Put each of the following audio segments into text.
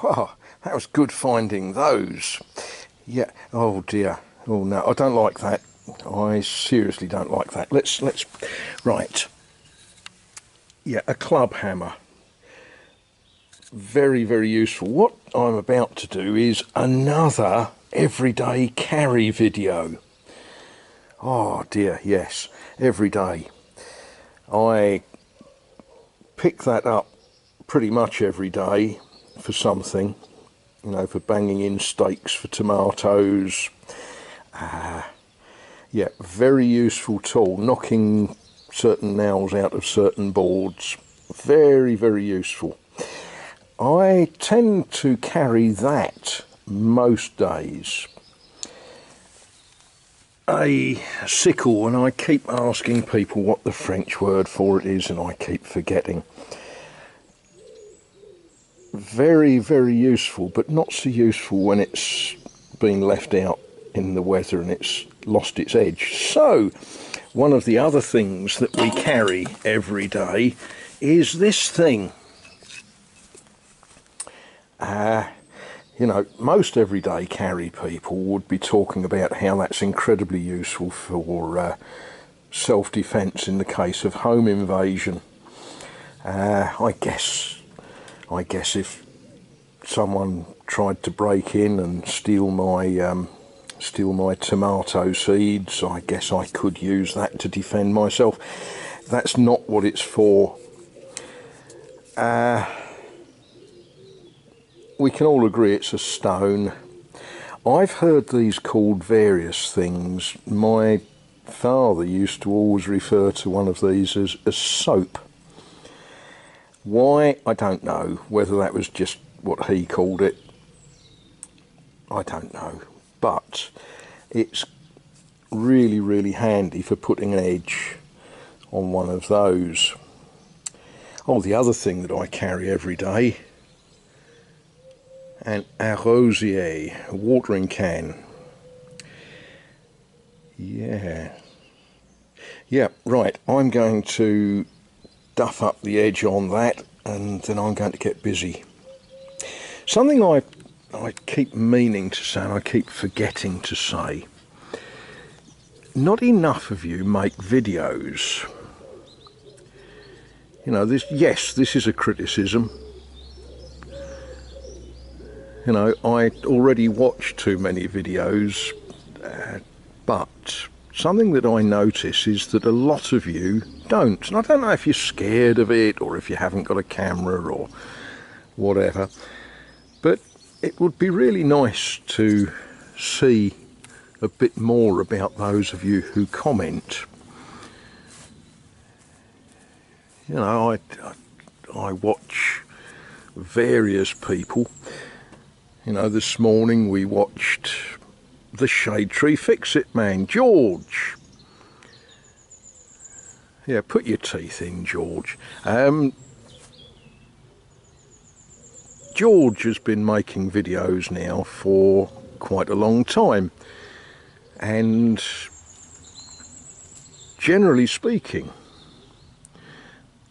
Oh, that was good finding those. Yeah. Oh dear. Oh no, I don't like that. I seriously don't like that. Let's. Right. Yeah, a club hammer. Very, very useful. What I'm about to do is another everyday carry video. Oh dear, yes, every day. I pick that up pretty much every day for something, you know, for banging in stakes for tomatoes. Yeah, very useful tool, knocking certain nails out of certain boards. Very, very useful. I tend to carry that most days. A sickle, and I keep asking people what the French word for it is, and I keep forgetting. Very, very useful, but not so useful when it's been left out in the weather and it's lost its edge. So, one of the other things that we carry every day is this thing. You know, most everyday carry people would be talking about how that's incredibly useful for self-defense in the case of home invasion. I guess if someone tried to break in and steal my tomato seeds, I guess I could use that to defend myself. That's not what it's for. We can all agree it's a stone. I've heard these called various things. My father used to always refer to one of these as soap. Why, I don't know. Whether that was just what he called it, I don't know. But it's really, really handy for putting an edge on one of those. Oh, the other thing that I carry every day, an arrosier, a watering can. Yeah, right, I'm going to duff up the edge on that, and then I'm going to get busy. Something I keep meaning to say, and I keep forgetting to say, not enough of you make videos. You know, this is a criticism. You know, I already watch too many videos, but something that I notice is that a lot of you don't. And I don't know if you're scared of it or if you haven't got a camera or whatever, but it would be really nice to see a bit more about those of you who comment. You know, I watch various people. You know, this morning we watched the Shade Tree Fix-It man, George. Yeah, put your teeth in, George. George has been making videos now for quite a long time, and generally speaking,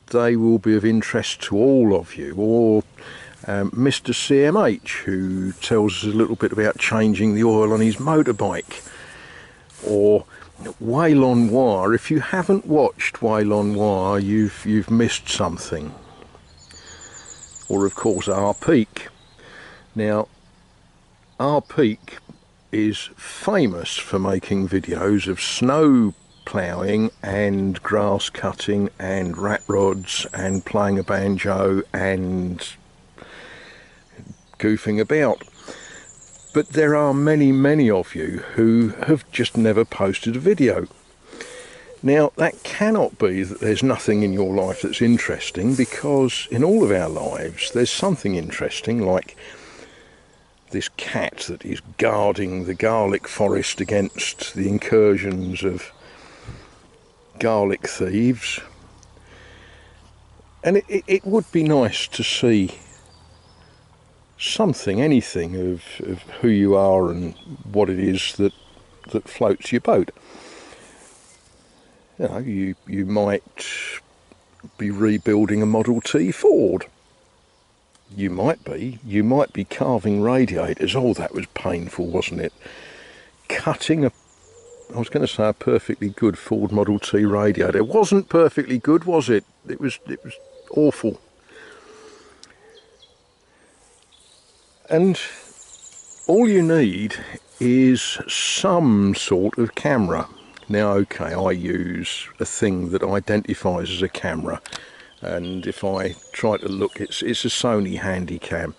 they will be of interest to all of you, or Mr. CMH, who tells us a little bit about changing the oil on his motorbike, or Waylon Wire. If you haven't watched Waylon Wire, you've missed something. Or of course our Peak. Now, our Peak is famous for making videos of snow ploughing and grass cutting and rat rods and playing a banjo and goofing about. But there are many of you who have just never posted a video. Now, that cannot be that there's nothing in your life that's interesting, because in all of our lives there's something interesting, like this cat that is guarding the garlic forest against the incursions of garlic thieves. And it would be nice to see something, anything of who you are and what it is that floats your boat. You know, you might be rebuilding a Model T Ford. you might be carving radiators. Oh, that was painful, wasn't it? Cutting I was going to say a perfectly good Ford Model T radiator. It wasn't perfectly good, was it? It was awful. And all you need is some sort of camera. Now, okay, I use a thing that identifies as a camera, and if I try to look, it's a Sony Handycam.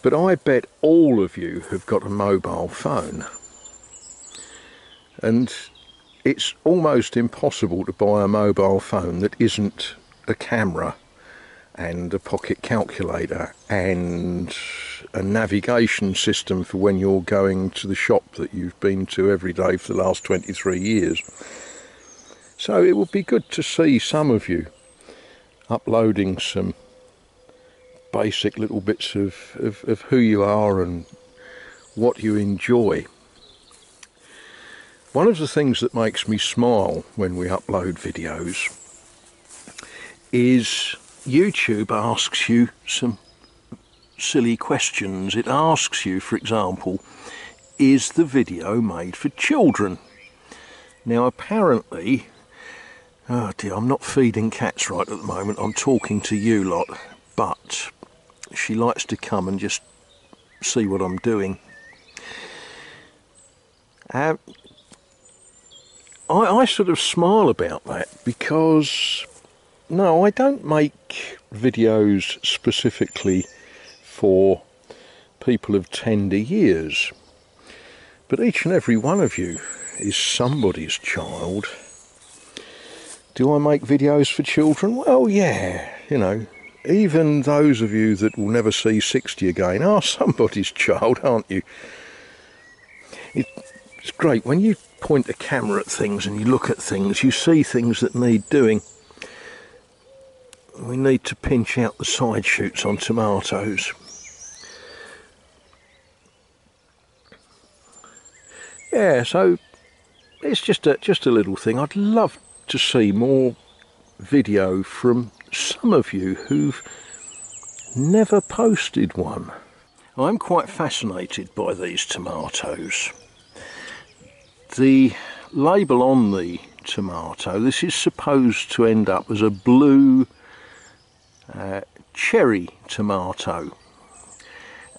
But I bet all of you have got a mobile phone, and it's almost impossible to buy a mobile phone that isn't a camera and a pocket calculator and a navigation system for when you're going to the shop that you've been to every day for the last 23 years. So it would be good to see some of you uploading some basic little bits of who you are and what you enjoy. One of the things that makes me smile when we upload videos is YouTube asks you some silly questions. It asks you, for example, is the video made for children? Now apparently, oh dear, I'm not feeding cats right at the moment, I'm talking to you lot, but she likes to come and just see what I'm doing. I sort of smile about that because, no, I don't make videos specifically for people of tender years, but each and every one of you is somebody's child. Do I make videos for children? Well, yeah, you know, even those of you that will never see 60 again are somebody's child, aren't you? It's great when you point a camera at things and you look at things, you see things that need doing. We need to pinch out the side shoots on tomatoes. Yeah, so it's just a little thing. I'd love to see more video from some of you who've never posted one. I'm quite fascinated by these tomatoes. The label on the tomato, this is supposed to end up as a blue cherry tomato,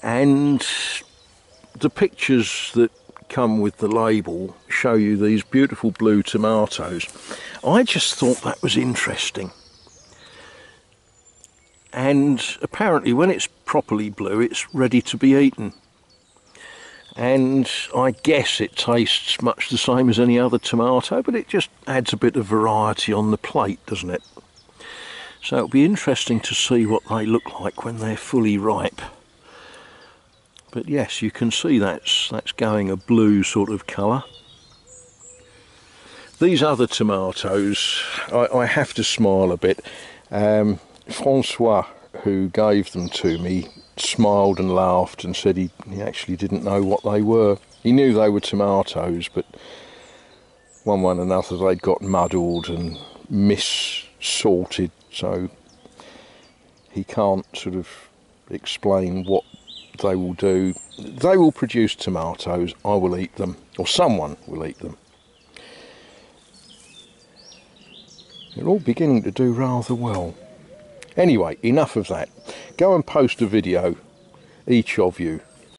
and the pictures that come with the label show you these beautiful blue tomatoes. I just thought that was interesting, and apparently when it's properly blue it's ready to be eaten, and I guess it tastes much the same as any other tomato, but it just adds a bit of variety on the plate, doesn't it? So it'll be interesting to see what they look like when they're fully ripe. But yes, you can see that's going a blue sort of colour. These other tomatoes, I have to smile a bit. Francois, who gave them to me, smiled and laughed and said he actually didn't know what they were. He knew they were tomatoes, but one way or another they'd got muddled and mis-sorted, so he can't sort of explain what they will do. They will produce tomatoes, I will eat them, or someone will eat them. They're all beginning to do rather well. Anyway, enough of that. Go and post a video, each of you,